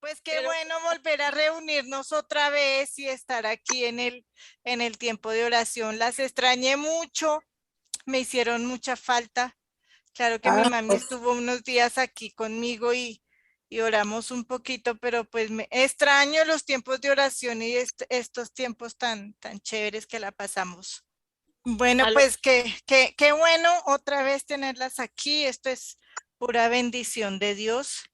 Pues qué Pero bueno volver a reunirnos otra vez y estar aquí en el tiempo de oración. Las extrañé mucho, me hicieron mucha falta. Claro que mi ah, mami estuvo unos días aquí conmigo y oramos un poquito, pero pues me extraño los tiempos de oración y estos tiempos tan chéveres que la pasamos. Bueno, a lo- pues qué bueno otra vez tenerlas aquí. Esto es pura bendición de Dios,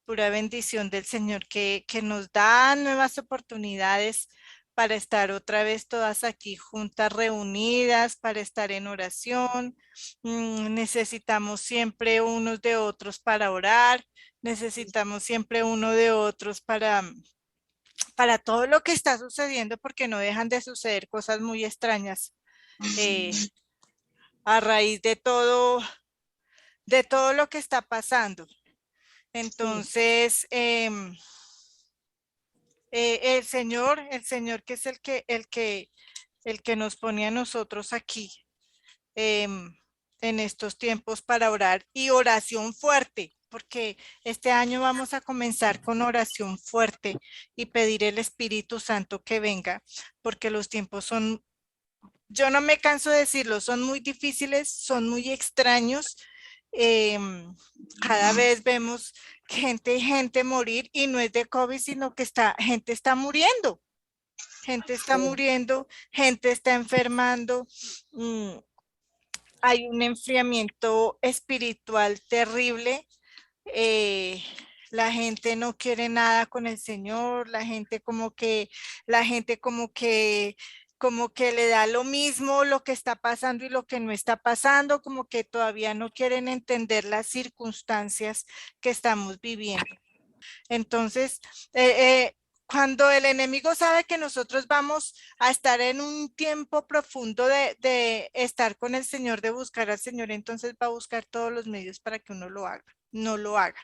pura bendición del Señor que nos da nuevas oportunidades para estar otra vez todas aquí juntas, reunidas, para estar en oración. Necesitamos siempre unos de otros para orar, necesitamos siempre uno de otros para todo lo que está sucediendo, porque no dejan de suceder cosas muy extrañas a raíz de todo lo que está pasando. sí, Entonces, el Señor que es el que nos pone a nosotros aquí en estos tiempos para orar y oración fuerte, porque este año vamos a comenzar con oración fuerte y pedir el Espíritu Santo que venga, porque los tiempos son, yo no me canso de decirlo, son muy difíciles, son muy extraños. Cada vez vemos gente morir y no es de COVID, sino que gente está muriendo. Gente está sí, muriendo, gente está enfermando, hay un enfriamiento espiritual terrible, eh, la gente no quiere nada con el Señor, la gente como que le da lo mismo lo que está pasando y lo que no está pasando, como que todavía no quieren entender las circunstancias que estamos viviendo. Entonces, cuando el enemigo sabe que nosotros vamos a estar en un tiempo profundo de estar con el Señor, de buscar al Señor, entonces va a buscar todos los medios para que uno lo haga, no lo haga.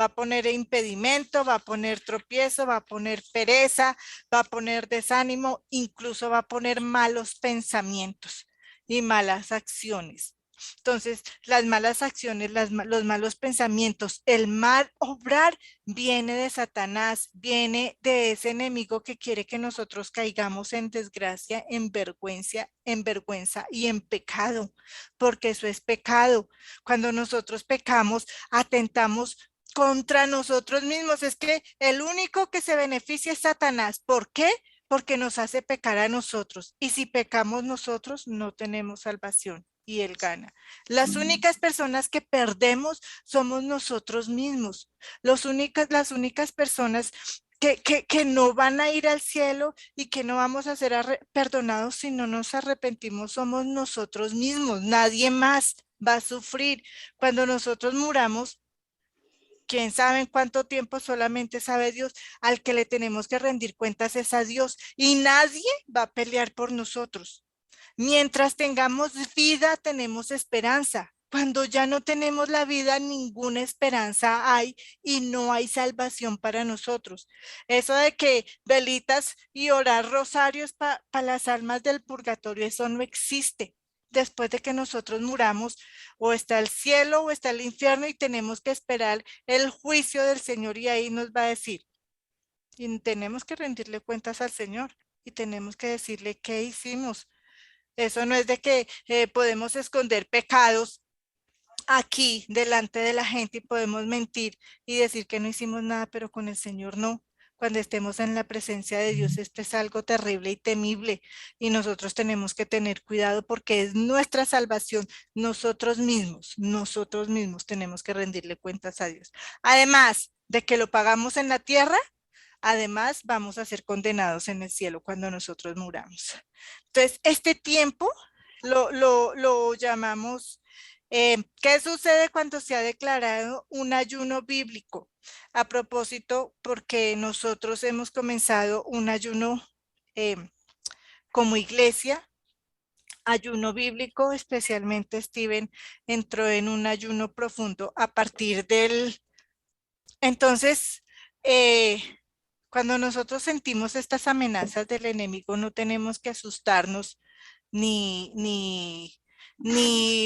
Va a poner impedimento, va a poner tropiezo, va a poner pereza, va a poner desánimo, incluso va a poner malos pensamientos y malas acciones. Entonces, las malas acciones, los malos pensamientos, el mal obrar viene de Satanás, viene de ese enemigo que quiere que nosotros caigamos en desgracia, en vergüenza y en pecado, porque eso es pecado. Cuando nosotros pecamos, atentamos contra nosotros mismos. Es que el único que se beneficia es Satanás. ¿Por qué? Porque nos hace pecar a nosotros. Y si pecamos nosotros, no tenemos salvación y él gana. Las únicas personas que perdemos somos nosotros mismos. Las únicas personas que no van a ir al cielo y que no vamos a ser perdonados si no nos arrepentimos somos nosotros mismos. Nadie más va a sufrir. Cuando nosotros muramos, quién sabe en cuánto tiempo, solamente sabe Dios. Al que le tenemos que rendir cuentas es a Dios y nadie va a pelear por nosotros. Mientras tengamos vida, tenemos esperanza. Cuando ya no tenemos la vida, ninguna esperanza hay y no hay salvación para nosotros. Eso de que velitas y orar rosarios para las almas del purgatorio, eso no existe. Después de que nosotros muramos, o está el cielo o está el infierno y tenemos que esperar el juicio del Señor y ahí nos va a decir, y tenemos que rendirle cuentas al Señor y tenemos que decirle qué hicimos. Eso no es de que podemos esconder pecados aquí delante de la gente y podemos mentir y decir que no hicimos nada, pero con el Señor no. Cuando estemos en la presencia de Dios, esto es algo terrible y temible y nosotros tenemos que tener cuidado porque es nuestra salvación. Nosotros mismos tenemos que rendirle cuentas a Dios. Además de que lo pagamos en la tierra, además vamos a ser condenados en el cielo cuando nosotros muramos. Entonces, este tiempo lo llamamos, ¿qué sucede cuando se ha declarado un ayuno bíblico? A propósito, porque nosotros hemos comenzado un ayuno eh, como iglesia, ayuno bíblico, especialmente Steven entró en un ayuno profundo a partir entonces, eh, cuando nosotros sentimos estas amenazas del enemigo, no tenemos que asustarnos ni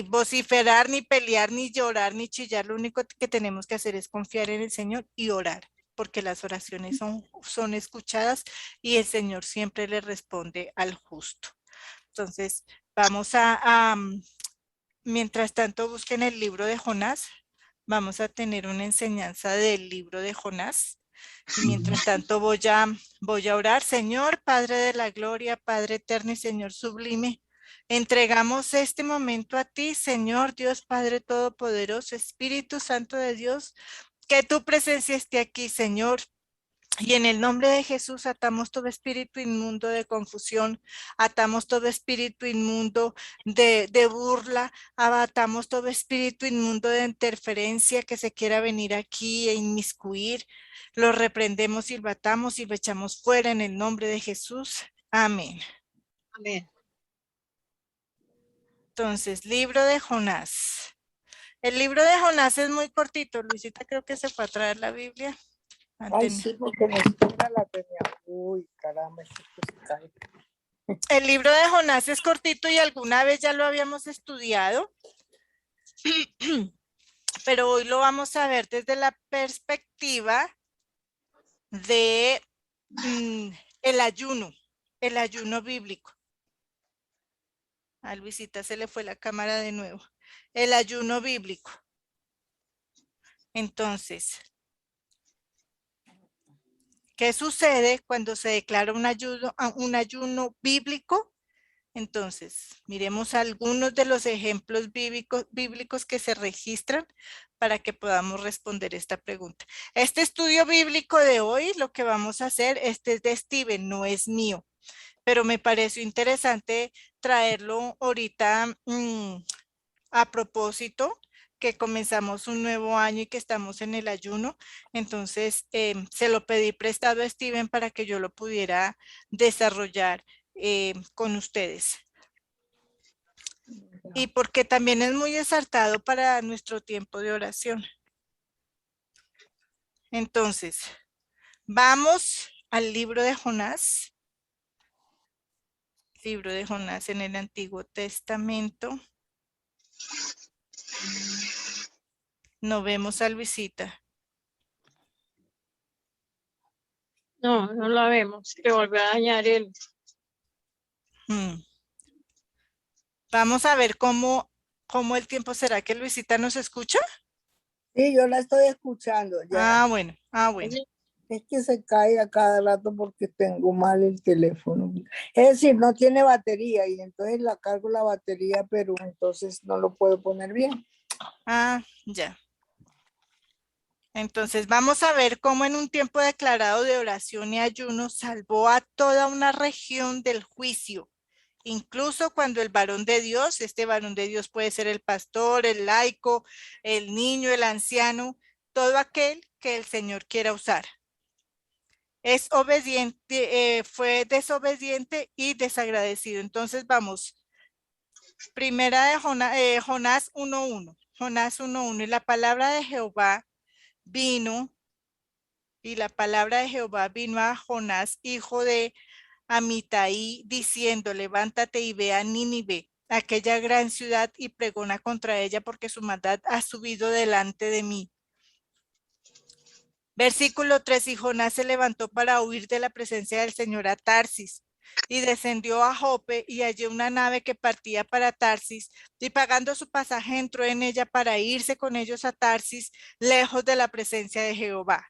vociferar, ni pelear, ni llorar, ni chillar. Lo único que tenemos que hacer es confiar en el Señor y orar. porque las oraciones son escuchadas y el Señor siempre le responde al justo. Entonces, vamos mientras tanto, busquen el libro de Jonás. Vamos a tener una enseñanza del libro de Jonás. Y mientras tanto voy a orar. Señor, Padre de la gloria, Padre eterno y Señor sublime, entregamos este momento a ti, Señor Dios Padre Todopoderoso, Espíritu Santo de Dios, que tu presencia esté aquí, Señor. Y en el nombre de Jesús atamos todo espíritu inmundo de confusión, atamos todo espíritu inmundo de burla, abatamos todo espíritu inmundo de interferencia que se quiera venir aquí e inmiscuir. Lo reprendemos y lo atamos y lo echamos fuera en el nombre de Jesús. Amén. Amén. Entonces, libro de Jonás. El libro de Jonás es muy cortito. Luisita creo que se fue a traer la Biblia. Ay, sí, porque mi suegra la tenía. Uy, caramba, esto se cae. El libro de Jonás es cortito y alguna vez ya lo habíamos estudiado, pero hoy lo vamos a ver desde la perspectiva de el ayuno bíblico. A Luisita se le fue la cámara de nuevo. El ayuno bíblico. Entonces, ¿qué sucede cuando se declara un ayuno bíblico? Entonces, miremos algunos de los ejemplos bíblicos que se registran para que podamos responder esta pregunta. Este estudio bíblico de hoy, lo que vamos a hacer, este es de Steven, no es mío, pero me pareció interesante traerlo ahorita a propósito que comenzamos un nuevo año y que estamos en el ayuno. Entonces, se lo pedí prestado a Steven para que yo lo pudiera desarrollar con ustedes. Y porque también es muy exaltado para nuestro tiempo de oración. Entonces, vamos al libro de Jonás. Libro de Jonás en el Antiguo Testamento. No vemos a Luisita. No, no la vemos. Se volvió a dañar el. Vamos a ver cómo el tiempo será que Luisita nos escucha. Sí, yo la estoy escuchando ya. Ah, bueno. Es que se cae a cada rato porque tengo mal el teléfono. Es decir, no tiene batería y entonces la cargo la batería, pero entonces no lo puedo poner bien. Ah, ya. Entonces vamos a ver cómo en un tiempo declarado de oración y ayuno salvó a toda una región del juicio. Incluso cuando el varón de Dios, este varón de Dios puede ser el pastor, el laico, el niño, el anciano, todo aquel que el Señor quiera usar. Es obediente, fue desobediente y desagradecido. Entonces vamos, primera de Jonás 1:1. Jonás 1:1. Y la palabra de Jehová vino, y la palabra de Jehová vino a Jonás, hijo de Amitai, diciendo, levántate y ve a Nínive, aquella gran ciudad, y pregona contra ella, porque su maldad ha subido delante de mí. Versículo 3, y Jonás se levantó para huir de la presencia del Señor a Tarsis, y descendió a Jope, y halló una nave que partía para Tarsis, y pagando su pasaje entró en ella para irse con ellos a Tarsis, lejos de la presencia de Jehová.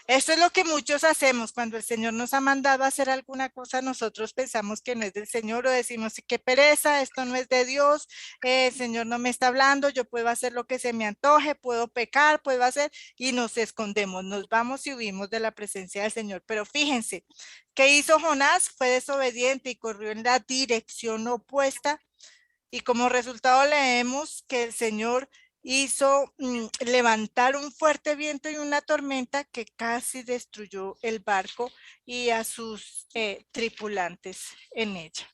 Esto es lo que muchos hacemos cuando el Señor nos ha mandado a hacer alguna cosa, nosotros pensamos que no es del Señor o decimos qué pereza, esto no es de Dios, el Señor no me está hablando, yo puedo hacer lo que se me antoje, puedo pecar, puedo hacer, y nos escondemos, nos vamos y huimos de la presencia del Señor. Pero fíjense, ¿qué hizo Jonás? Fue desobediente y corrió en la dirección opuesta, y como resultado leemos que el Señor hizo levantar un fuerte viento y una tormenta que casi destruyó el barco y a sus tripulantes en ella.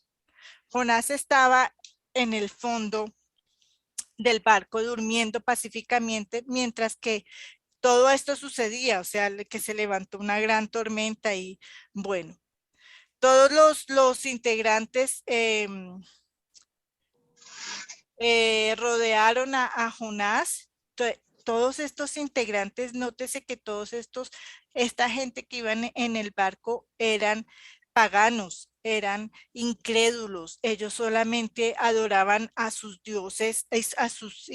Jonás estaba en el fondo del barco durmiendo pacíficamente mientras que todo esto sucedía, o sea, que se levantó una gran tormenta y bueno, todos los integrantes rodearon a Jonás, todos estos integrantes, nótese que esta gente que iban en el barco eran paganos, eran incrédulos, ellos solamente adoraban a sus dioses, a sus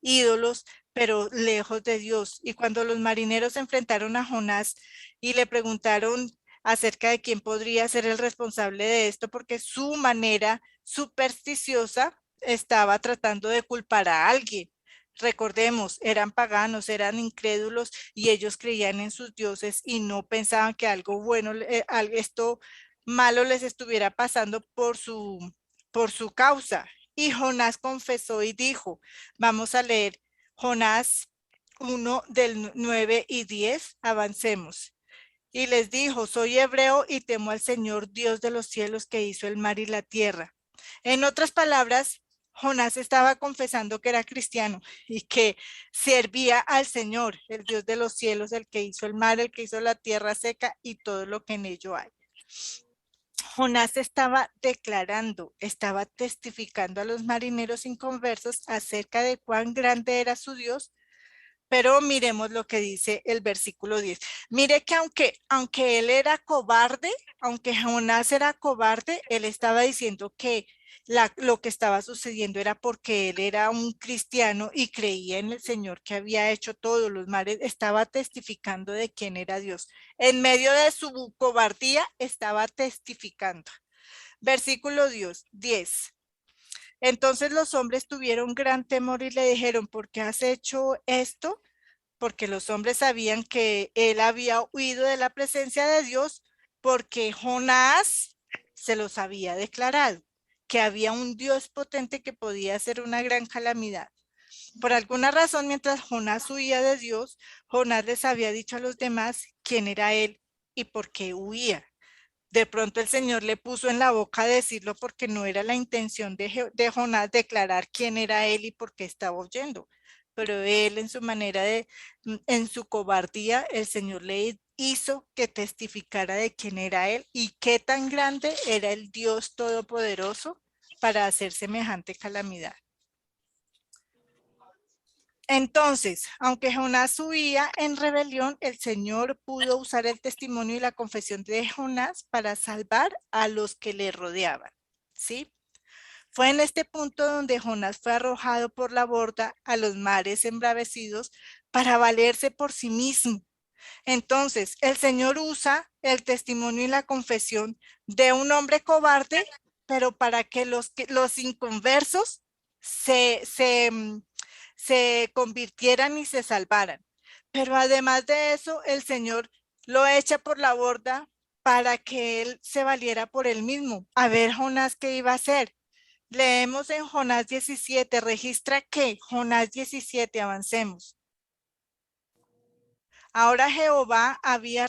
ídolos, pero lejos de Dios. Y cuando los marineros se enfrentaron a Jonás y le preguntaron acerca de quién podría ser el responsable de esto, porque su manera supersticiosa estaba tratando de culpar a alguien. Recordemos, eran paganos, eran incrédulos y ellos creían en sus dioses y no pensaban que algo bueno, esto malo les estuviera pasando por su causa. Y Jonás confesó y dijo, vamos a leer Jonás 1 del 9 y 10, avancemos. Y les dijo, soy hebreo y temo al Señor Dios de los cielos que hizo el mar y la tierra. En otras palabras, Jonás estaba confesando que era cristiano y que servía al Señor, el Dios de los cielos, el que hizo el mar, el que hizo la tierra seca y todo lo que en ello hay. Jonás estaba declarando, estaba testificando a los marineros inconversos acerca de cuán grande era su Dios. Pero miremos lo que dice el versículo 10. Mire que aunque él era cobarde, aunque Jonás era cobarde, él estaba diciendo que lo que estaba sucediendo era porque él era un cristiano y creía en el Señor que había hecho todos los mares, estaba testificando de quién era Dios. En medio de su cobardía estaba testificando. Versículo 10. Entonces los hombres tuvieron gran temor y le dijeron, ¿por qué has hecho esto? Porque los hombres sabían que él había huido de la presencia de Dios, porque Jonás se los había declarado, que había un Dios potente que podía hacer una gran calamidad. Por alguna razón, mientras Jonás huía de Dios, Jonás les había dicho a los demás quién era él y por qué huía. De pronto el Señor le puso en la boca decirlo porque no era la intención de Jonás declarar quién era él y por qué estaba huyendo. Pero él en su manera en su cobardía, el Señor le hizo que testificara de quién era él y qué tan grande era el Dios Todopoderoso para hacer semejante calamidad. Entonces, aunque Jonás huía en rebelión, el Señor pudo usar el testimonio y la confesión de Jonás para salvar a los que le rodeaban, ¿sí? Fue en este punto donde Jonás fue arrojado por la borda a los mares embravecidos para valerse por sí mismo. Entonces, el Señor usa el testimonio y la confesión de un hombre cobarde, pero para que los inconversos se convirtieran y se salvaran. Pero además de eso, el Señor lo echa por la borda para que él se valiera por él mismo. A ver, Jonás, ¿qué iba a hacer? Leemos en Jonás 17, registra que Jonás 17, avancemos. Ahora Jehová había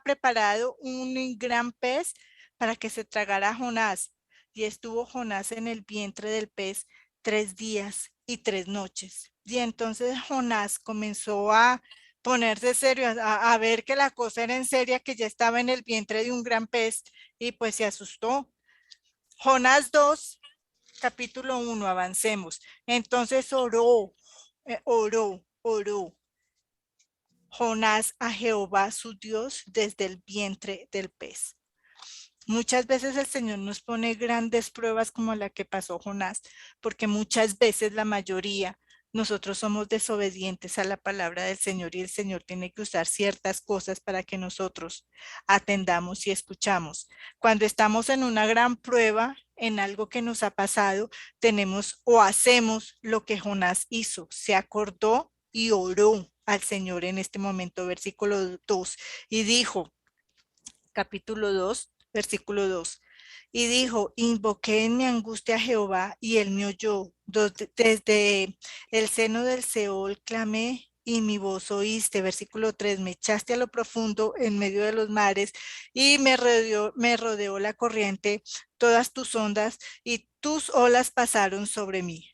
preparado un gran pez para que se tragara a Jonás, y estuvo Jonás en el vientre del pez 3 días y 3 noches. Y entonces Jonás comenzó a ponerse serio, a ver que la cosa era en serio, que ya estaba en el vientre de un gran pez, y pues se asustó. Jonás 2, capítulo 1, avancemos. Entonces oró Jonás a Jehová su Dios desde el vientre del pez. Muchas veces el Señor nos pone grandes pruebas como la que pasó Jonás, porque muchas veces, la mayoría, nosotros somos desobedientes a la palabra del Señor y el Señor tiene que usar ciertas cosas para que nosotros atendamos y escuchamos. Cuando estamos en una gran prueba, en algo que nos ha pasado, tenemos o hacemos lo que Jonás hizo, se acordó y oró al Señor en este momento, versículo 2, y dijo, capítulo 2, versículo 2. Y dijo, invoqué en mi angustia a Jehová y él me oyó. Desde el seno del Seol clamé y mi voz oíste. Versículo 3, me echaste a lo profundo en medio de los mares y me rodeó la corriente, todas tus ondas y tus olas pasaron sobre mí.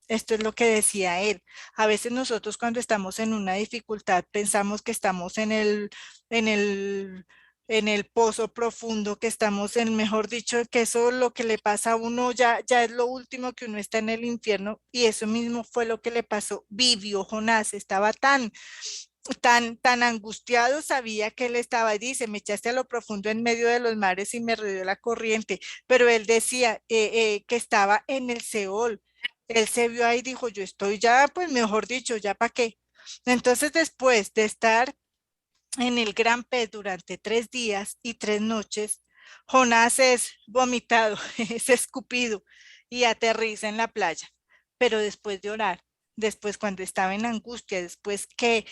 Esto es lo que decía él. A veces nosotros cuando estamos en una dificultad pensamos que estamos en el en el pozo profundo que estamos en, mejor dicho, que eso lo que le pasa a uno ya es lo último, que uno está en el infierno, y eso mismo fue lo que le pasó. Vivió Jonás, estaba tan angustiado, sabía que él estaba, y dice, me echaste a lo profundo en medio de los mares y me rodeó la corriente, pero él decía que estaba en el Seol. Él se vio ahí y dijo, yo estoy ya, pues mejor dicho, ya para qué. Entonces, después de estar en el gran pez durante 3 días y 3 noches, Jonás es vomitado, es escupido y aterriza en la playa. Pero después de orar, después cuando estaba en angustia, después que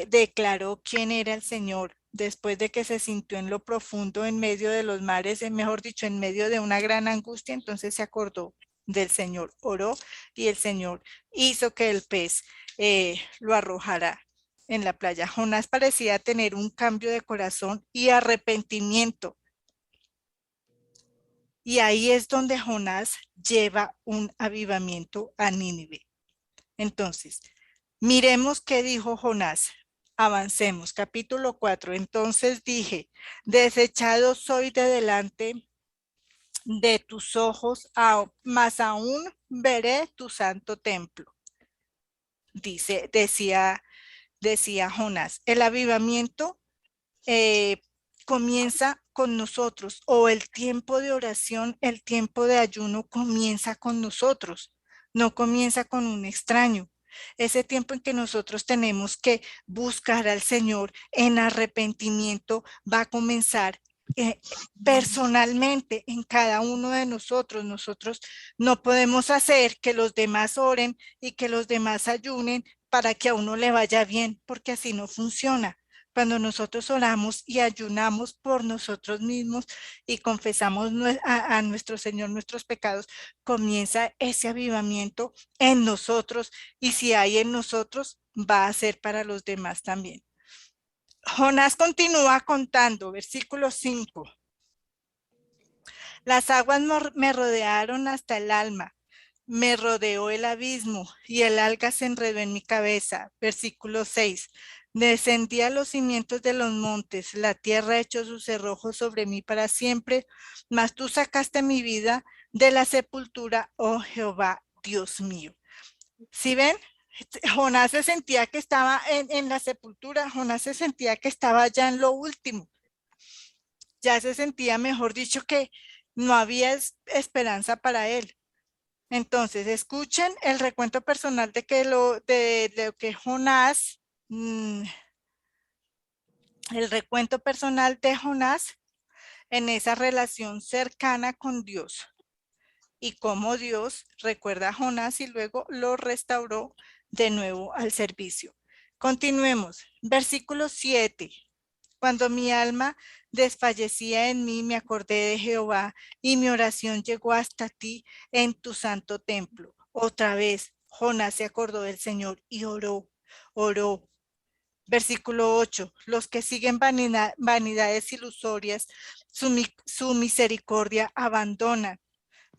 declaró quién era el Señor, después de que se sintió en lo profundo, en medio de los mares, mejor dicho, en medio de una gran angustia, entonces se acordó del Señor, oró, y el Señor hizo que el pez lo arrojara en la playa. Jonás parecía tener un cambio de corazón y arrepentimiento. Y ahí es donde Jonás lleva un avivamiento a Nínive. Entonces, miremos qué dijo Jonás. Avancemos, capítulo 4. Entonces dije, desechado soy de delante de tus ojos, mas aún veré tu santo templo. Decía Jonás, el avivamiento comienza con nosotros, o el tiempo de oración, el tiempo de ayuno comienza con nosotros, no comienza con un extraño. Ese tiempo en que nosotros tenemos que buscar al Señor en arrepentimiento va a comenzar personalmente en cada uno de nosotros. Nosotros no podemos hacer que los demás oren y que los demás ayunen para que a uno le vaya bien, porque así no funciona. Cuando nosotros oramos y ayunamos por nosotros mismos y confesamos a nuestro Señor nuestros pecados, comienza ese avivamiento en nosotros, y si hay en nosotros, va a ser para los demás también. Jonás continúa contando, versículo 5. Las aguas me rodearon hasta el alma, me rodeó el abismo y el alga se enredó en mi cabeza. Versículo 6. Descendí a los cimientos de los montes, la tierra echó sus cerrojos sobre mí para siempre, mas tú sacaste mi vida de la sepultura, oh Jehová, Dios mío. ¿Sí ven? Jonás se sentía que estaba en la sepultura, Jonás se sentía que estaba ya en lo último, ya se sentía, mejor dicho, que no había esperanza para él. Entonces, escuchen el recuento personal de lo que Jonás, el recuento personal de Jonás en esa relación cercana con Dios, y cómo Dios recuerda a Jonás y luego lo restauró de nuevo al servicio. Continuemos. Versículo 7. Cuando mi alma desfallecía en mí, me acordé de Jehová, y mi oración llegó hasta ti en tu santo templo. Otra vez, Jonás se acordó del Señor y oró. Versículo 8. Los que siguen vanidades ilusorias, su misericordia abandonan,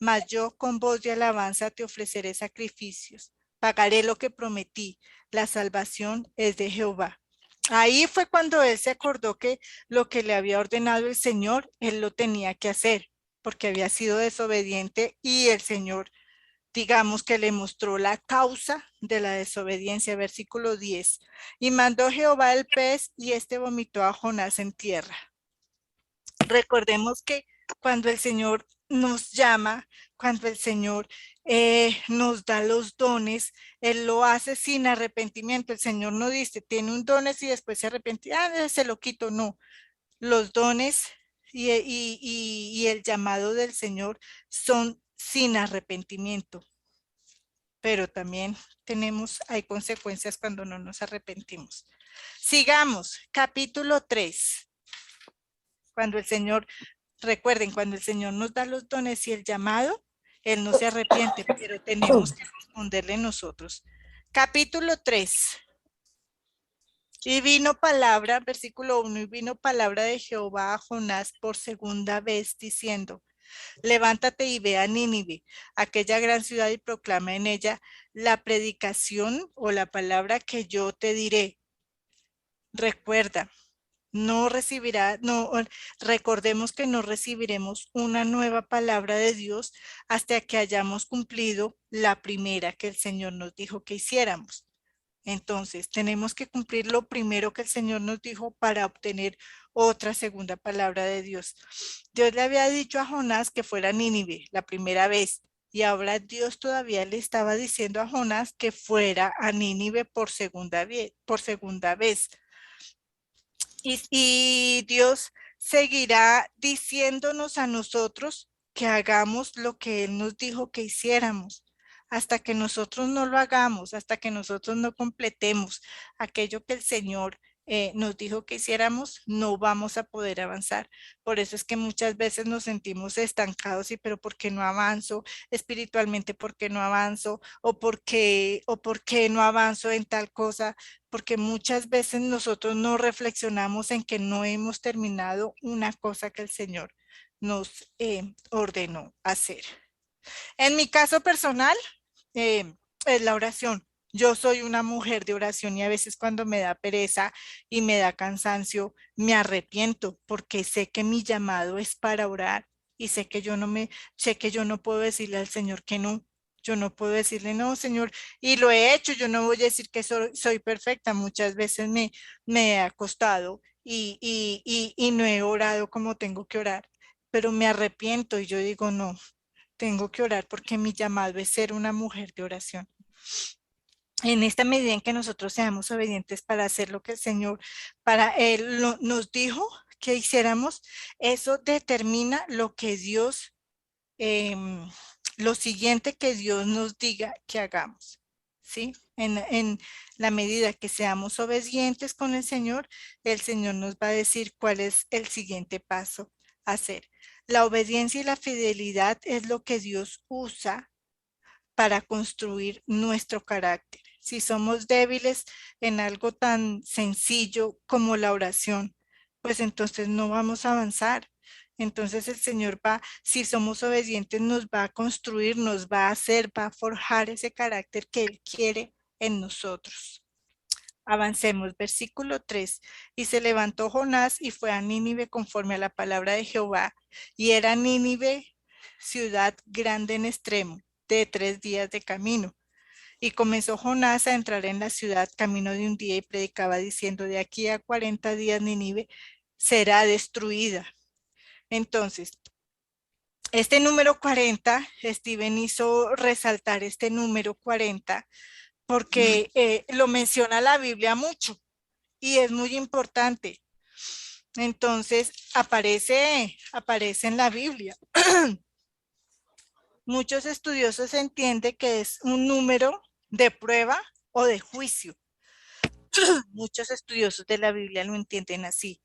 mas yo con voz de alabanza te ofreceré sacrificios. Pagaré lo que prometí. La salvación es de Jehová. Ahí fue cuando él se acordó que lo que le había ordenado el Señor, él lo tenía que hacer, porque había sido desobediente, y el Señor, digamos, que le mostró la causa de la desobediencia. Versículo 10. Y mandó Jehová el pez, y este vomitó a Jonás en tierra. Recordemos que cuando el Señor nos llama, cuando el Señor nos da los dones, Él lo hace sin arrepentimiento. El Señor no dice, tiene un dones y después se arrepiente, se lo quito. No, los dones y el llamado del Señor son sin arrepentimiento, pero también hay consecuencias cuando no nos arrepentimos. Sigamos, capítulo 3. Cuando el Señor, recuerden, cuando el Señor nos da los dones y el llamado, Él no se arrepiente, pero tenemos que responderle nosotros. Capítulo 3. Y vino palabra, versículo 1, y vino palabra de Jehová a Jonás por segunda vez, diciendo, levántate y ve a Nínive, aquella gran ciudad, y proclama en ella la predicación o la palabra que yo te diré. Recuerda, no recibirá, no, recordemos que no recibiremos una nueva palabra de Dios hasta que hayamos cumplido la primera que el Señor nos dijo que hiciéramos. Entonces, tenemos que cumplir lo primero que el Señor nos dijo para obtener otra segunda palabra de Dios. Dios le había dicho a Jonás que fuera a Nínive la primera vez, y ahora Dios todavía le estaba diciendo a Jonás que fuera a Nínive por segunda vez. Y Dios seguirá diciéndonos a nosotros que hagamos lo que Él nos dijo que hiciéramos. Hasta que nosotros no lo hagamos, hasta que nosotros no completemos aquello que el Señor nos dijo que hiciéramos, no vamos a poder avanzar. Por eso es que muchas veces nos sentimos estancados y pero ¿por qué no avanzo espiritualmente? ¿Por qué no avanzo? ¿Por qué no avanzo en tal cosa? Porque muchas veces nosotros no reflexionamos en que no hemos terminado una cosa que el Señor nos ordenó hacer. En mi caso personal, es la oración. Yo soy una mujer de oración y a veces cuando me da pereza y me da cansancio, me arrepiento porque sé que mi llamado es para orar y sé que yo no puedo decirle al Señor que no. Yo no puedo decirle, no, Señor, y lo he hecho, yo no voy a decir que soy perfecta, muchas veces me he acostado y no he orado como tengo que orar, pero me arrepiento y yo digo, no, tengo que orar porque mi llamado es ser una mujer de oración. En esta medida en que nosotros seamos obedientes para hacer lo que el Señor para Él nos dijo que hiciéramos, eso determina lo que Dios, lo siguiente que Dios nos diga que hagamos. ¿Sí? En la medida que seamos obedientes con el Señor nos va a decir cuál es el siguiente paso a hacer. La obediencia y la fidelidad es lo que Dios usa para construir nuestro carácter. Si somos débiles en algo tan sencillo como la oración, pues entonces no vamos a avanzar. Entonces el Señor va, si somos obedientes, nos va a construir, nos va a hacer, va a forjar ese carácter que Él quiere en nosotros. Avancemos, versículo 3. Y se levantó Jonás y fue a Nínive conforme a la palabra de Jehová. Y era Nínive ciudad grande en extremo, de 3 días de camino. Y comenzó Jonás a entrar en la ciudad camino de un día y predicaba diciendo, de aquí a 40 días Nínive será destruida. Entonces, este número 40, Steven hizo resaltar este número 40 porque lo menciona la Biblia mucho y es muy importante. Entonces, aparece en la Biblia. Muchos estudiosos entienden que es un número de prueba o de juicio. Muchos estudiosos de la Biblia lo entienden así.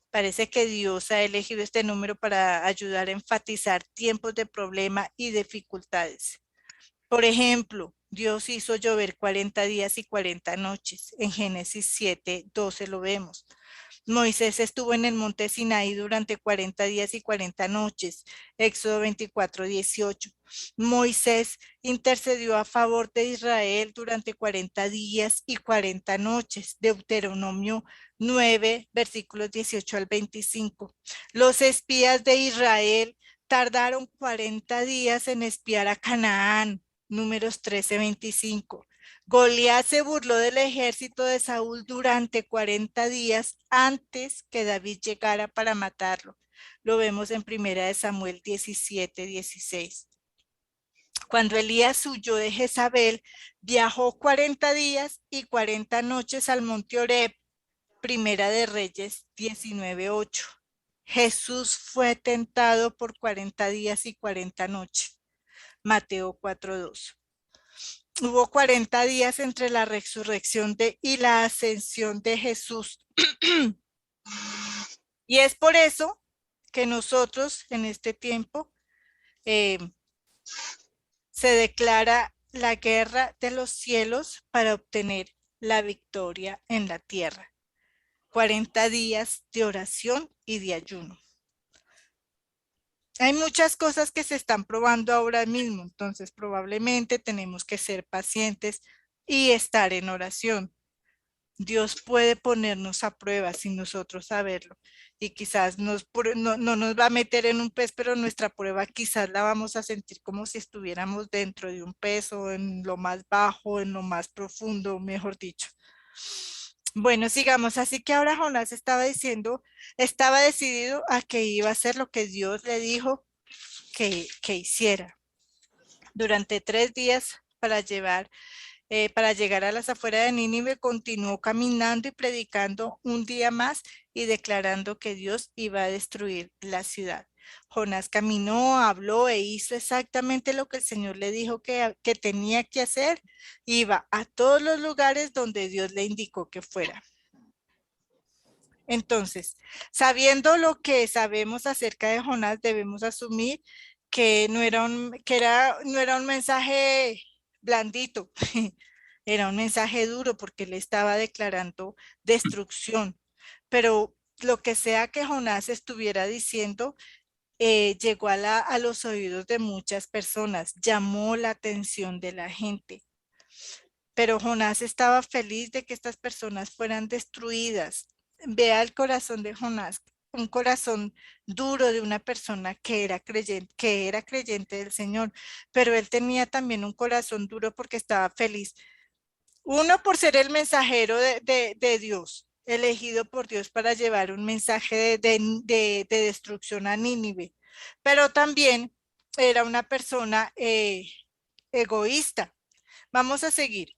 Parece que Dios ha elegido este número para ayudar a enfatizar tiempos de problema y dificultades. Por ejemplo, Dios hizo llover 40 días y 40 noches. En Génesis 7:12 lo vemos. Moisés estuvo en el monte Sinaí durante 40 días y 40 noches. Éxodo 24:18. Moisés intercedió a favor de Israel durante 40 días y 40 noches. Deuteronomio 9, versículos 18 al 25. Los espías de Israel tardaron 40 días en espiar a Canaán. Números 13:25. Goliat se burló del ejército de Saúl durante 40 días antes que David llegara para matarlo. Lo vemos en 1 Samuel 17:16. Cuando Elías huyó de Jezabel, viajó 40 días y 40 noches al monte Oreb. 1 Reyes 19:8. Jesús fue tentado por 40 días y 40 noches. Mateo 4:2. Hubo 40 días entre la resurrección y la ascensión de Jesús. Y es por eso que nosotros en este tiempo se declara la guerra de los cielos para obtener la victoria en la tierra. 40 días de oración y de ayuno. Hay muchas cosas que se están probando ahora mismo, entonces probablemente tenemos que ser pacientes y estar en oración. Dios puede ponernos a prueba sin nosotros saberlo. Y quizás no nos va a meter en un pez, pero nuestra prueba quizás la vamos a sentir como si estuviéramos dentro de un pez o en lo más bajo, en lo más profundo, mejor dicho. Bueno, sigamos. Así que ahora Jonás estaba decidido a que iba a hacer lo que Dios le dijo que hiciera. Durante 3 días para llegar a las afueras de Nínive, continuó caminando y predicando un día más y declarando que Dios iba a destruir la ciudad. Jonás caminó, habló e hizo exactamente lo que el Señor le dijo que tenía que hacer. Iba a todos los lugares donde Dios le indicó que fuera. Entonces, sabiendo lo que sabemos acerca de Jonás, debemos asumir que no era un mensaje blandito, era un mensaje duro porque le estaba declarando destrucción. Pero lo que sea que Jonás estuviera diciendo, llegó a los oídos de muchas personas, llamó la atención de la gente. Pero Jonás estaba feliz de que estas personas fueran destruidas. Vea el corazón de Jonás, un corazón duro de una persona que era creyente del Señor, pero él tenía también un corazón duro porque estaba feliz. Uno, por ser el mensajero de Dios, elegido por Dios para llevar un mensaje de destrucción a Nínive, pero también era una persona egoísta. Vamos a seguir.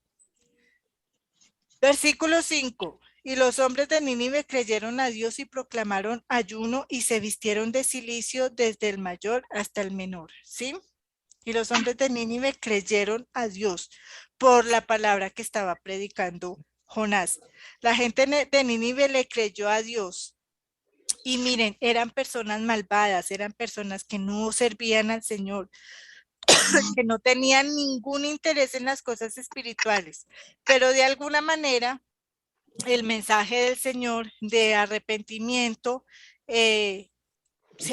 Versículo 5. Y los hombres de Nínive creyeron a Dios y proclamaron ayuno y se vistieron de cilicio desde el mayor hasta el menor. ¿Sí? Y los hombres de Nínive creyeron a Dios por la palabra que estaba predicando Jonás. La gente de Nínive le creyó a Dios. Y miren, eran personas malvadas, eran personas que no servían al Señor, que no tenían ningún interés en las cosas espirituales, pero de alguna manera el mensaje del Señor de arrepentimiento se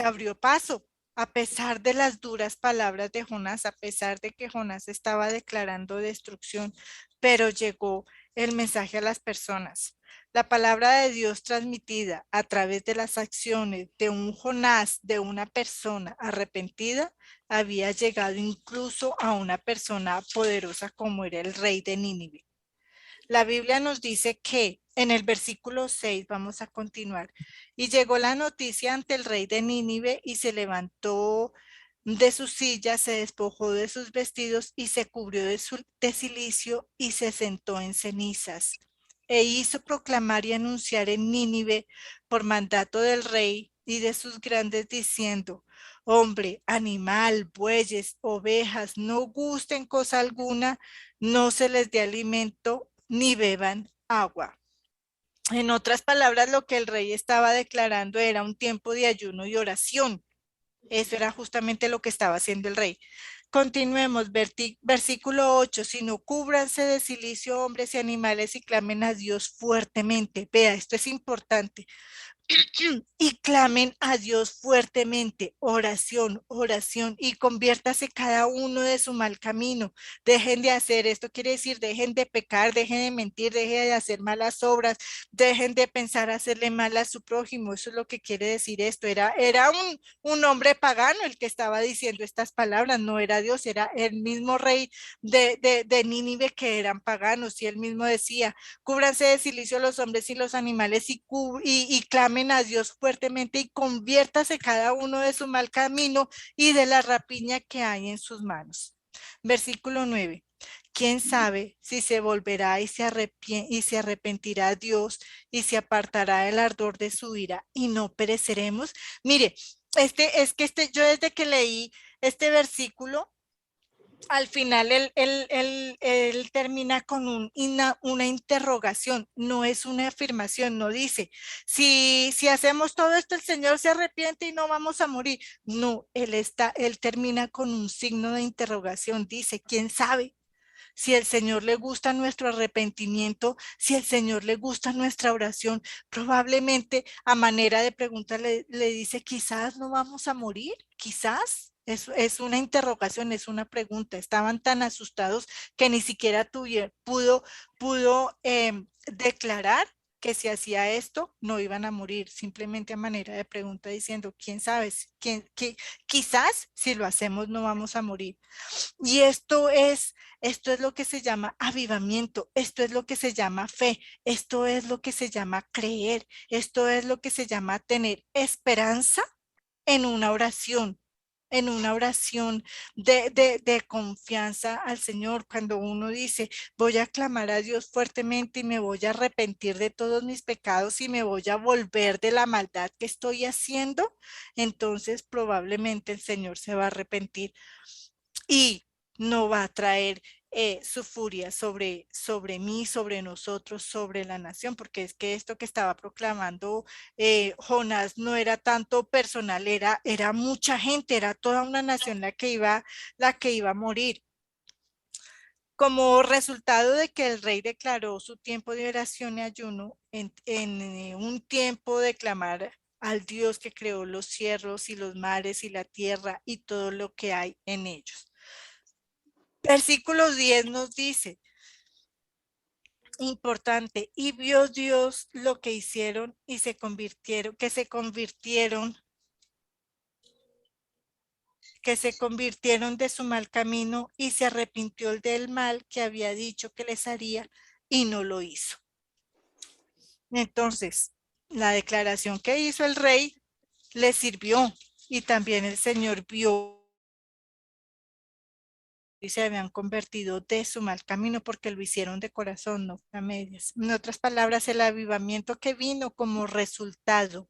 abrió paso, a pesar de las duras palabras de Jonás, a pesar de que Jonás estaba declarando destrucción, pero llegó el mensaje a las personas. La palabra de Dios transmitida a través de las acciones de un Jonás, de una persona arrepentida, había llegado incluso a una persona poderosa como era el rey de Nínive. La Biblia nos dice que en el versículo 6, vamos a continuar, y llegó la noticia ante el rey de Nínive y se levantó de su silla, se despojó de sus vestidos y se cubrió de silicio y se sentó en cenizas. E hizo proclamar y anunciar en Nínive por mandato del rey y de sus grandes diciendo: hombre, animal, bueyes, ovejas, no gusten cosa alguna, no se les dé alimento ni beban agua. En otras palabras, lo que el rey estaba declarando era un tiempo de ayuno y oración. Eso era justamente lo que estaba haciendo el rey. Continuemos, versículo 8, sino cúbranse de silicio hombres y animales y clamen a Dios fuertemente. Vea, esto es importante. Y clamen a Dios fuertemente, oración, oración, y conviértase cada uno de su mal camino. Dejen de hacer, esto quiere decir, dejen de pecar, dejen de mentir, dejen de hacer malas obras, dejen de pensar hacerle mal a su prójimo. Eso es lo que quiere decir esto. Era un hombre pagano el que estaba diciendo estas palabras, no era Dios, era el mismo rey de Nínive, que eran paganos, y él mismo decía: cúbranse de silicio los hombres y los animales y clamen a Dios fuertemente y conviértase cada uno de su mal camino y de la rapiña que hay en sus manos. Versículo 9. ¿Quién sabe si se volverá y se arrepentirá Dios y se apartará el ardor de su ira y no pereceremos? Mire, yo desde que leí este versículo, al final él termina con una interrogación, no es una afirmación, no dice, si hacemos todo esto el Señor se arrepiente y no vamos a morir. No, él termina con un signo de interrogación, dice, ¿quién sabe? Si el Señor le gusta nuestro arrepentimiento, si el Señor le gusta nuestra oración, probablemente a manera de pregunta le dice, quizás no vamos a morir, quizás. Es una interrogación, es una pregunta. Estaban tan asustados que ni siquiera pudo declarar que si hacía esto no iban a morir, simplemente a manera de pregunta diciendo, ¿quién sabe? Quizás si lo hacemos no vamos a morir. Y esto es lo que se llama avivamiento, esto es lo que se llama fe, esto es lo que se llama creer, esto es lo que se llama tener esperanza en una oración de confianza al Señor. Cuando uno dice, voy a clamar a Dios fuertemente y me voy a arrepentir de todos mis pecados y me voy a volver de la maldad que estoy haciendo, entonces probablemente el Señor se va a arrepentir y no va a traer su furia sobre mí, sobre nosotros, sobre la nación, porque es que esto que estaba proclamando Jonás no era tanto personal, era mucha gente, era toda una nación la que iba a morir. Como resultado de que el rey declaró su tiempo de oración y ayuno en un tiempo de clamar al Dios que creó los cielos y los mares y la tierra y todo lo que hay en ellos. Versículo 10 nos dice, importante, y vio Dios lo que hicieron y se convirtieron de su mal camino y se arrepintió del mal que había dicho que les haría y no lo hizo. Entonces, la declaración que hizo el rey le sirvió y también el Señor vio y se habían convertido de su mal camino porque lo hicieron de corazón, no a medias. En otras palabras, el avivamiento que vino como resultado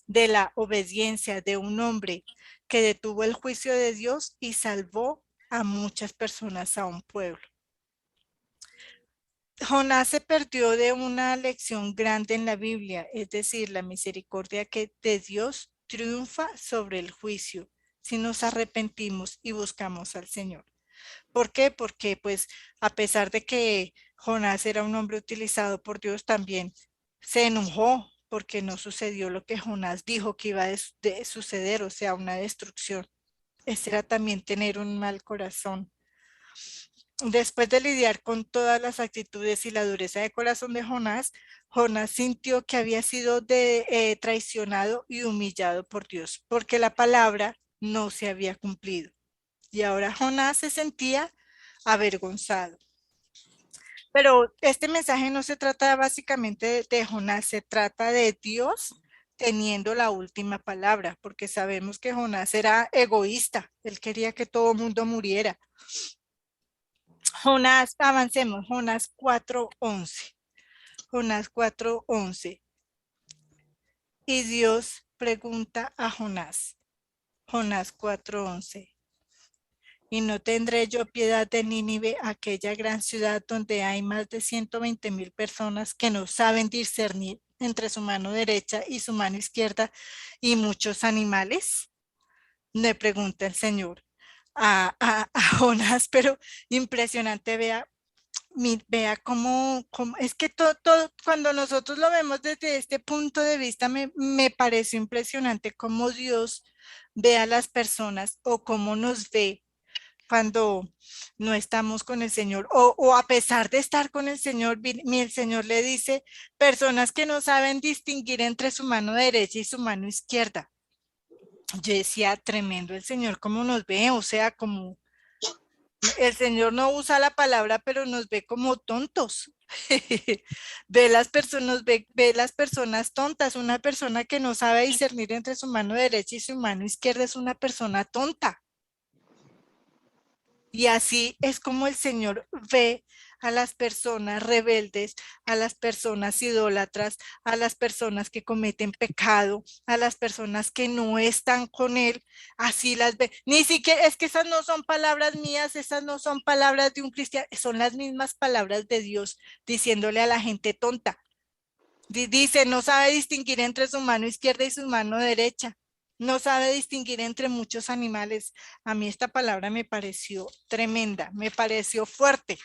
de la obediencia de un hombre que detuvo el juicio de Dios y salvó a muchas personas, a un pueblo. Jonás se perdió de una lección grande en la Biblia, es decir, la misericordia que de Dios triunfa sobre el juicio si nos arrepentimos y buscamos al Señor. ¿Por qué? Porque pues a pesar de que Jonás era un hombre utilizado por Dios, también se enojó porque no sucedió lo que Jonás dijo que iba de suceder, o sea, una destrucción. Ese era también tener un mal corazón. Después de lidiar con todas las actitudes y la dureza de corazón de Jonás, Jonás sintió que había sido traicionado y humillado por Dios, porque la palabra no se había cumplido. Y ahora Jonás se sentía avergonzado. Pero este mensaje no se trata básicamente de Jonás, se trata de Dios teniendo la última palabra, porque sabemos que Jonás era egoísta, él quería que todo el mundo muriera. Jonás, avancemos, Jonás 4:11. Jonás 4:11. Y Dios pregunta a Jonás, Jonás 4:11. Y no tendré yo piedad de Nínive, aquella gran ciudad donde hay más de 120,000 personas que no saben discernir entre su mano derecha y su mano izquierda y muchos animales. Le pregunta el Señor a Jonás, pero impresionante, vea cómo es que todo, cuando nosotros lo vemos desde este punto de vista, me pareció impresionante cómo Dios ve a las personas o cómo nos ve cuando no estamos con el Señor o a pesar de estar con el Señor, el Señor le dice, personas que no saben distinguir entre su mano derecha y su mano izquierda. Yo decía, tremendo el Señor cómo nos ve, o sea, como el Señor no usa la palabra, pero nos ve como tontos. Ve las personas tontas. Una persona que no sabe discernir entre su mano derecha y su mano izquierda es una persona tonta. Y así es como el Señor ve a las personas rebeldes, a las personas idólatras, a las personas que cometen pecado, a las personas que no están con Él, así las ve. Ni siquiera, es que esas no son palabras mías, esas no son palabras de un cristiano, son las mismas palabras de Dios diciéndole a la gente tonta. Dice, no sabe distinguir entre su mano izquierda y su mano derecha. No sabe distinguir entre muchos animales. A mí esta palabra me pareció tremenda, me pareció fuerte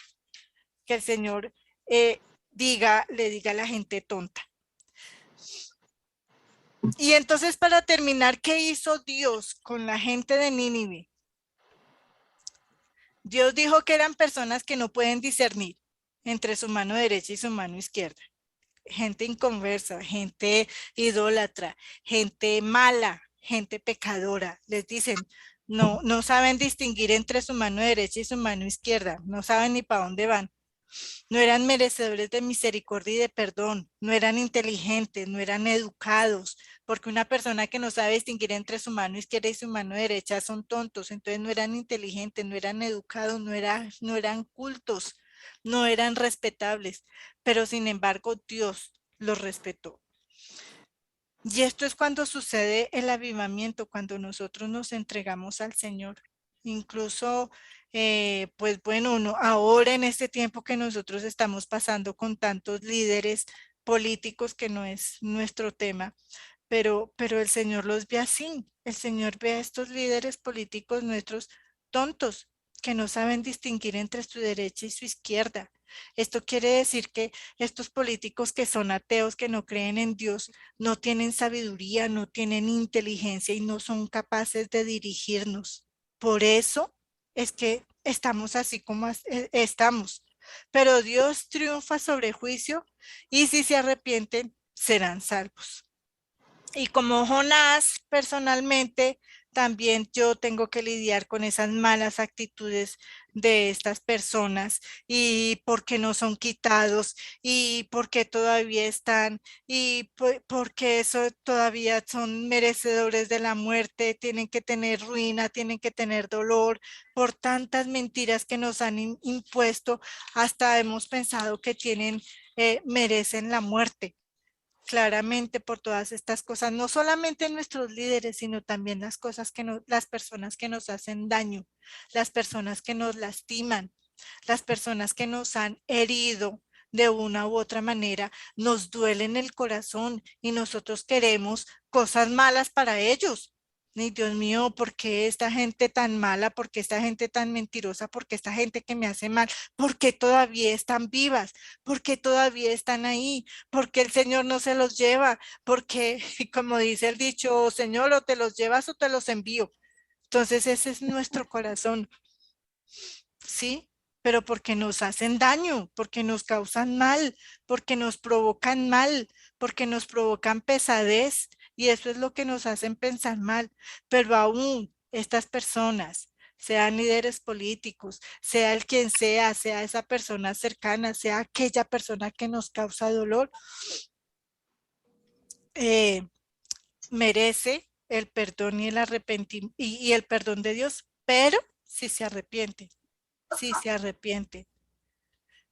que el Señor le diga a la gente tonta. Y entonces, para terminar, ¿qué hizo Dios con la gente de Nínive? Dios dijo que eran personas que no pueden discernir entre su mano derecha y su mano izquierda. Gente inconversa, gente idólatra, gente mala, gente pecadora. Les dicen, no saben distinguir entre su mano derecha y su mano izquierda, no saben ni para dónde van. No eran merecedores de misericordia y de perdón, no eran inteligentes, no eran educados, porque una persona que no sabe distinguir entre su mano izquierda y su mano derecha son tontos, entonces no eran inteligentes, no eran educados, no eran cultos, no eran respetables, pero sin embargo Dios los respetó. Y esto es cuando sucede el avivamiento, cuando nosotros nos entregamos al Señor. Incluso, pues bueno, ahora en este tiempo que nosotros estamos pasando con tantos líderes políticos, que no es nuestro tema, pero el Señor los ve así. El Señor ve a estos líderes políticos nuestros tontos, que no saben distinguir entre su derecha y su izquierda. Esto quiere decir que estos políticos que son ateos, que no creen en Dios, no tienen sabiduría, no tienen inteligencia y no son capaces de dirigirnos. Por eso es que estamos así como estamos. Pero Dios triunfa sobre juicio y si se arrepienten, serán salvos. Y como Jonás, personalmente, también yo tengo que lidiar con esas malas actitudes de estas personas y por qué no son quitados y por qué todavía están y por qué eso todavía son merecedores de la muerte, tienen que tener ruina, tienen que tener dolor por tantas mentiras que nos han impuesto, hasta hemos pensado que merecen la muerte. Claramente, por todas estas cosas, no solamente nuestros líderes, sino también las personas que nos hacen daño, las personas que nos lastiman, las personas que nos han herido de una u otra manera, nos duelen el corazón y nosotros queremos cosas malas para ellos. Y Dios mío, ¿por qué esta gente tan mala? ¿Por qué esta gente tan mentirosa? ¿Por qué esta gente que me hace mal? ¿Por qué todavía están vivas? ¿Por qué todavía están ahí? Porque el Señor no se los lleva, porque como dice el dicho, Señor, o te los llevas o te los envío. Entonces ese es nuestro corazón, ¿sí? Pero porque nos hacen daño, porque nos causan mal, porque nos provocan mal, porque nos provocan pesadez, y eso es lo que nos hacen pensar mal. Pero aún estas personas, sean líderes políticos, sea el quien sea esa persona cercana, sea aquella persona que nos causa dolor, eh, merece el perdón y el arrepentimiento y el perdón de Dios, pero si se arrepiente, si se arrepiente.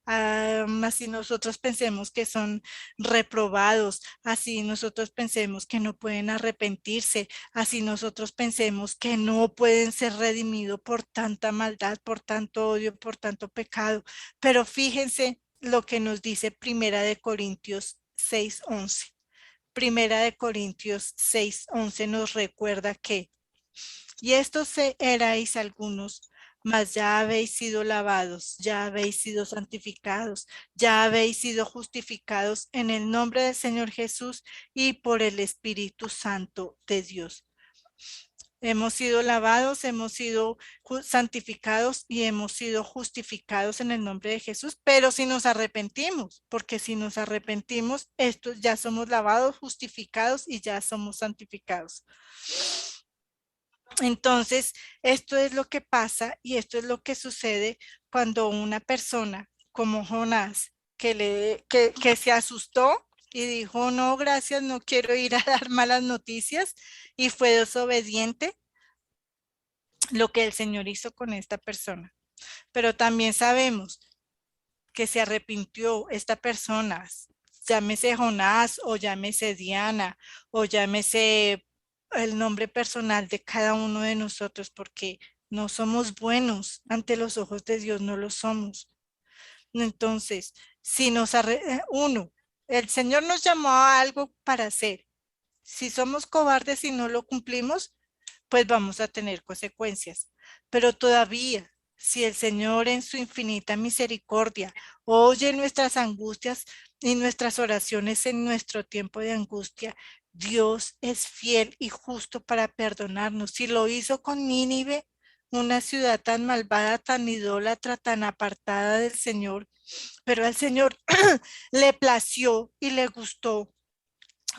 Así nosotros pensemos que son reprobados, así nosotros pensemos que no pueden arrepentirse, así nosotros pensemos que no pueden ser redimidos por tanta maldad, por tanto odio, por tanto pecado. Pero fíjense lo que nos dice Primera de Corintios 6:11. Primera de Corintios 6:11 nos recuerda que, y estos erais algunos, mas ya habéis sido lavados, ya habéis sido santificados, ya habéis sido justificados en el nombre del Señor Jesús y por el Espíritu Santo de Dios. Hemos sido lavados, hemos sido santificados y hemos sido justificados en el nombre de Jesús, pero si nos arrepentimos, porque si nos arrepentimos, estos ya somos lavados, justificados y ya somos santificados. Entonces, esto es lo que pasa y esto es lo que sucede cuando una persona como Jonás, que se asustó y dijo, no, gracias, no quiero ir a dar malas noticias, y fue desobediente, lo que el Señor hizo con esta persona. Pero también sabemos que se arrepintió esta persona, llámese Jonás o llámese Diana o llámese el nombre personal de cada uno de nosotros, porque no somos buenos ante los ojos de Dios, no lo somos. Entonces, si el Señor nos llamó a algo para hacer. Si somos cobardes y no lo cumplimos, pues vamos a tener consecuencias. Pero todavía, si el Señor en su infinita misericordia oye nuestras angustias y nuestras oraciones en nuestro tiempo de angustia, Dios es fiel y justo para perdonarnos. Si lo hizo con Nínive, una ciudad tan malvada, tan idólatra, tan apartada del Señor, pero al Señor le plació y le gustó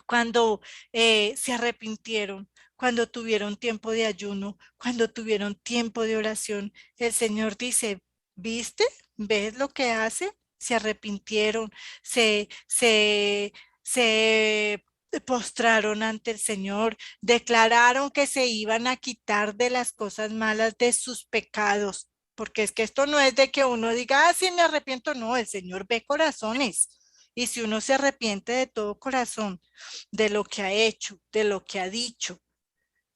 cuando se arrepintieron, cuando tuvieron tiempo de ayuno, cuando tuvieron tiempo de oración. El Señor dice, ¿viste? ¿Ves lo que hace? Se arrepintieron, se postraron ante el Señor, declararon que se iban a quitar de las cosas malas de sus pecados. Porque es que esto no es de que uno diga, ah, sí, me arrepiento. No, el Señor ve corazones. Y si uno se arrepiente de todo corazón, de lo que ha hecho, de lo que ha dicho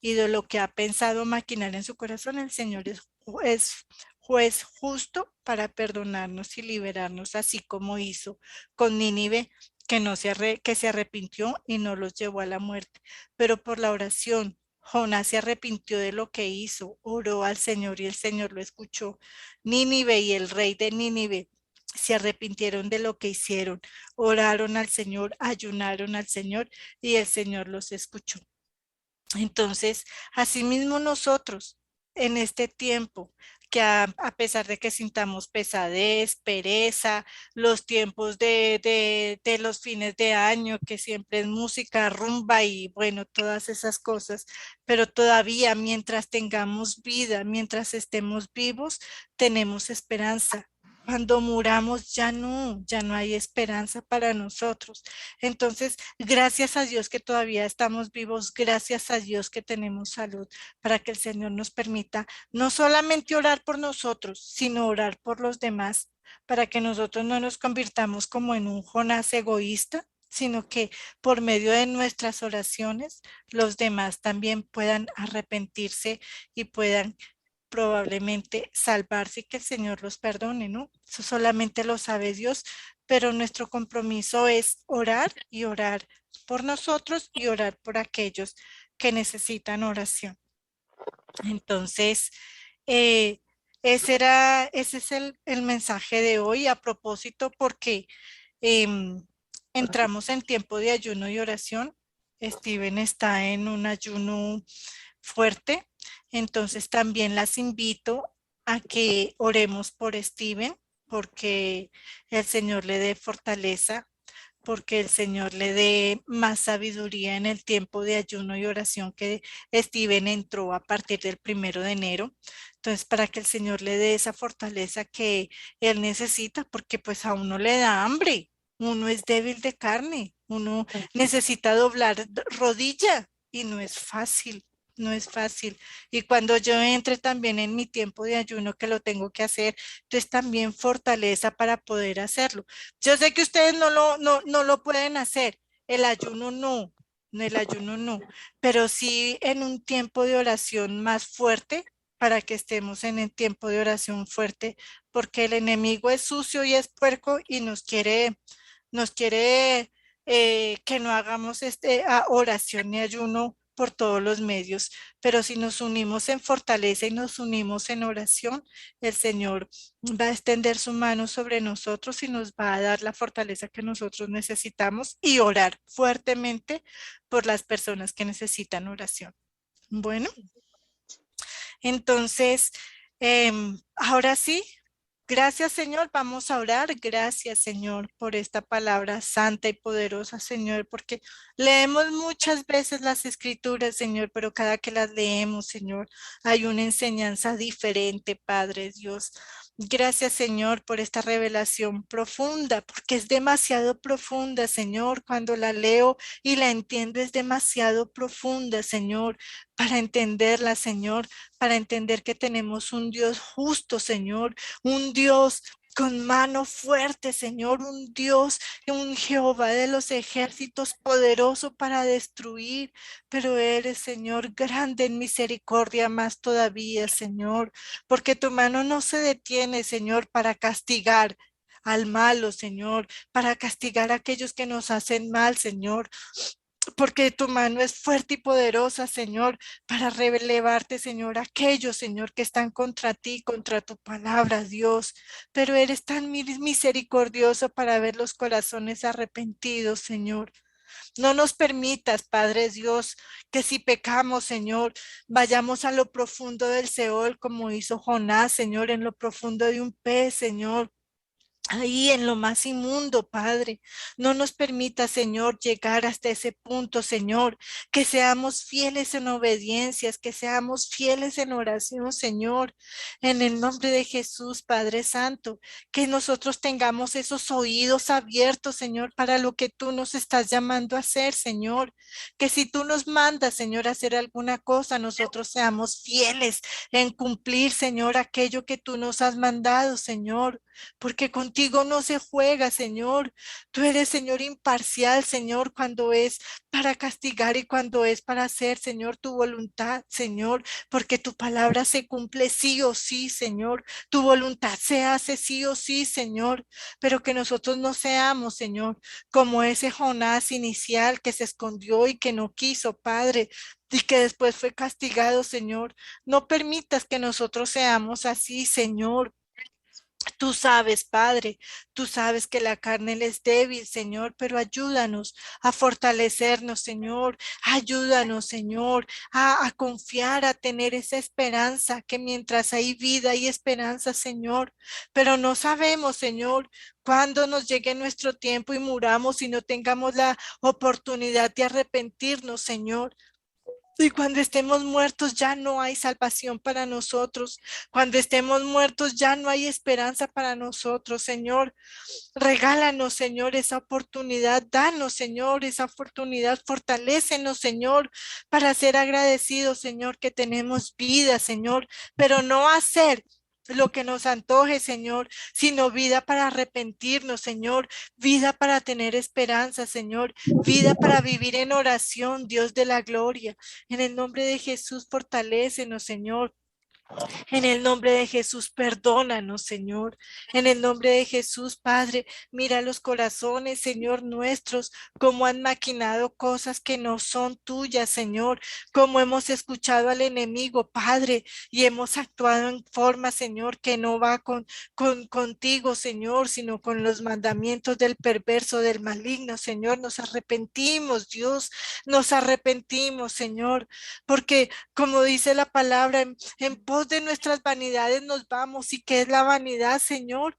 y de lo que ha pensado maquinar en su corazón, el Señor es juez justo para perdonarnos y liberarnos, así como hizo con Nínive, que, que se arrepintió y no los llevó a la muerte. Pero por la oración, Jonás se arrepintió de lo que hizo, oró al Señor y el Señor lo escuchó. Nínive y el rey de Nínive se arrepintieron de lo que hicieron, oraron al Señor, ayunaron al Señor y el Señor los escuchó. Entonces, asimismo nosotros en este tiempo, que a pesar de que sintamos pesadez, pereza, los tiempos de los fines de año, que siempre es música, rumba y bueno, todas esas cosas, pero todavía mientras tengamos vida, mientras estemos vivos, tenemos esperanza. Cuando muramos ya no hay esperanza para nosotros. Entonces, gracias a Dios que todavía estamos vivos, gracias a Dios que tenemos salud, para que el Señor nos permita no solamente orar por nosotros, sino orar por los demás, para que nosotros no nos convirtamos como en un Jonás egoísta, sino que por medio de nuestras oraciones los demás también puedan arrepentirse y puedan probablemente salvarse y que el Señor los perdone, ¿no? Eso solamente lo sabe Dios, pero nuestro compromiso es orar y orar por nosotros y orar por aquellos que necesitan oración. Entonces, eh, ese es el mensaje de hoy a propósito porque entramos en tiempo de ayuno y oración. Steven está en un ayuno fuerte, entonces también las invito a que oremos por Steven, porque el Señor le dé fortaleza, porque el Señor le dé más sabiduría en el tiempo de ayuno y oración que Steven entró a partir del 1 de enero. Entonces, para que el Señor le dé esa fortaleza que él necesita, porque pues a uno le da hambre, uno es débil de carne, uno necesita doblar rodilla y no es fácil. No es fácil. Y cuando yo entre también en mi tiempo de ayuno que lo tengo que hacer, entonces también fortaleza para poder hacerlo. Yo sé que ustedes no lo pueden hacer, el ayuno no, el ayuno no, pero sí en un tiempo de oración más fuerte, para que estemos en el tiempo de oración fuerte, porque el enemigo es sucio y es puerco y nos quiere que no hagamos oración ni ayuno por todos los medios, pero si nos unimos en fortaleza y nos unimos en oración, el Señor va a extender su mano sobre nosotros y nos va a dar la fortaleza que nosotros necesitamos y orar fuertemente por las personas que necesitan oración. Bueno, entonces, ahora sí, gracias, Señor. Vamos a orar. Gracias, Señor, por esta palabra santa y poderosa, Señor, porque leemos muchas veces las escrituras, Señor, pero cada que las leemos, Señor, hay una enseñanza diferente, Padre Dios. Gracias, Señor, por esta revelación profunda, porque es demasiado profunda, Señor. Cuando la leo y la entiendo, es demasiado profunda, Señor, para entenderla, Señor, para entender que tenemos un Dios justo, Señor, un Dios con mano fuerte, Señor, un Dios, un Jehová de los ejércitos poderoso para destruir, pero eres, Señor, grande en misericordia más todavía, Señor, porque tu mano no se detiene, Señor, para castigar al malo, Señor, para castigar a aquellos que nos hacen mal, Señor, porque tu mano es fuerte y poderosa, Señor, para relevarte, Señor, aquellos, Señor, que están contra ti, contra tu palabra, Dios. Pero eres tan misericordioso para ver los corazones arrepentidos, Señor. No nos permitas, Padre Dios, que si pecamos, Señor, vayamos a lo profundo del Seol, como hizo Jonás, Señor, en lo profundo de un pez, Señor. Ahí en lo más inmundo, Padre, no nos permita, Señor, llegar hasta ese punto, Señor, que seamos fieles en obediencias, que seamos fieles en oración, Señor, en el nombre de Jesús, Padre Santo, que nosotros tengamos esos oídos abiertos, Señor, para lo que tú nos estás llamando a hacer, Señor, que si tú nos mandas, Señor, a hacer alguna cosa, nosotros seamos fieles en cumplir, Señor, aquello que tú nos has mandado, Señor, porque contigo no se juega, Señor. Tú eres, Señor, imparcial, Señor, cuando es para castigar y cuando es para hacer, Señor, tu voluntad, Señor, porque tu palabra se cumple sí o sí, Señor. Tu voluntad se hace sí o sí, Señor, pero que nosotros no seamos, Señor, como ese Jonás inicial que se escondió y que no quiso, Padre, y que después fue castigado, Señor. No permitas que nosotros seamos así, Señor. Tú sabes, Padre, tú sabes que la carne le es débil, Señor, pero ayúdanos a fortalecernos, Señor. Ayúdanos, Señor, a confiar, a tener esa esperanza, que mientras hay vida hay esperanza, Señor. Pero no sabemos, Señor, cuándo nos llegue nuestro tiempo y muramos y no tengamos la oportunidad de arrepentirnos, Señor. Y cuando estemos muertos ya no hay salvación para nosotros. Cuando estemos muertos ya no hay esperanza para nosotros, Señor. Regálanos, Señor, esa oportunidad. Danos, Señor, esa oportunidad. Fortalécenos, Señor, para ser agradecidos, Señor, que tenemos vida, Señor, pero no hacer lo que nos antoje, Señor, sino vida para arrepentirnos, Señor, vida para tener esperanza, Señor, vida para vivir en oración, Dios de la gloria. En el nombre de Jesús, fortalécenos, Señor. En el nombre de Jesús, perdónanos, Señor. En el nombre de Jesús, Padre, mira los corazones, Señor, nuestros, cómo han maquinado cosas que no son tuyas, Señor, cómo hemos escuchado al enemigo, Padre, y hemos actuado en forma, Señor, que no va contigo, Señor, sino con los mandamientos del perverso, del maligno, Señor. Nos arrepentimos, Dios, nos arrepentimos, Señor, porque como dice la palabra, en pos de nuestras vanidades nos vamos. ¿Y qué es la vanidad, Señor?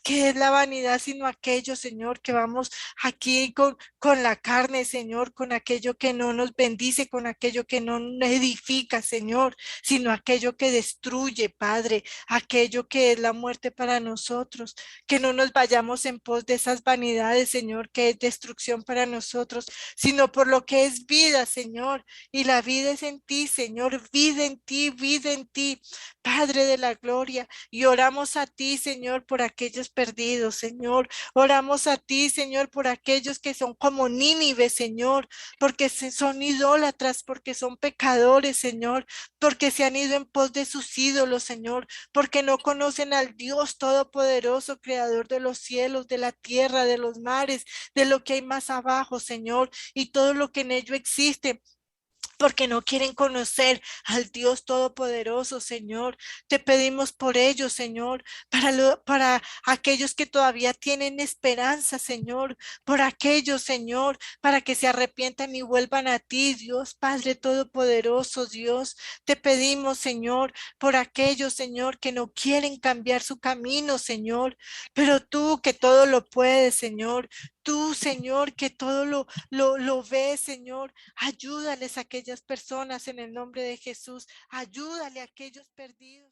¿Qué es la vanidad sino aquello, Señor, que vamos aquí con la carne, Señor, con aquello que no nos bendice, con aquello que no edifica, Señor, sino aquello que destruye, Padre, aquello que es la muerte para nosotros, que no nos vayamos en pos de esas vanidades, Señor, que es destrucción para nosotros, sino por lo que es vida, Señor, y la vida es en ti, Señor, vida en ti, Padre de la gloria. Y oramos a ti, Señor, por aquellos perdidos, Señor. Oramos a ti, Señor, por aquellos que son como Nínive, Señor, porque son idólatras, porque son pecadores, Señor, porque se han ido en pos de sus ídolos, Señor, porque no conocen al Dios Todopoderoso, Creador de los cielos, de la tierra, de los mares, de lo que hay más abajo, Señor, y todo lo que en ello existe, porque no quieren conocer al Dios Todopoderoso, Señor. Te pedimos por ellos, Señor, para aquellos que todavía tienen esperanza, Señor, por aquellos, Señor, para que se arrepientan y vuelvan a ti, Dios Padre Todopoderoso, Dios. Te pedimos, Señor, por aquellos, Señor, que no quieren cambiar su camino, Señor, pero tú que todo lo puedes, Señor. Tú, Señor, que todo lo ves, Señor. Ayúdales a aquellas personas en el nombre de Jesús. Ayúdale a aquellos perdidos.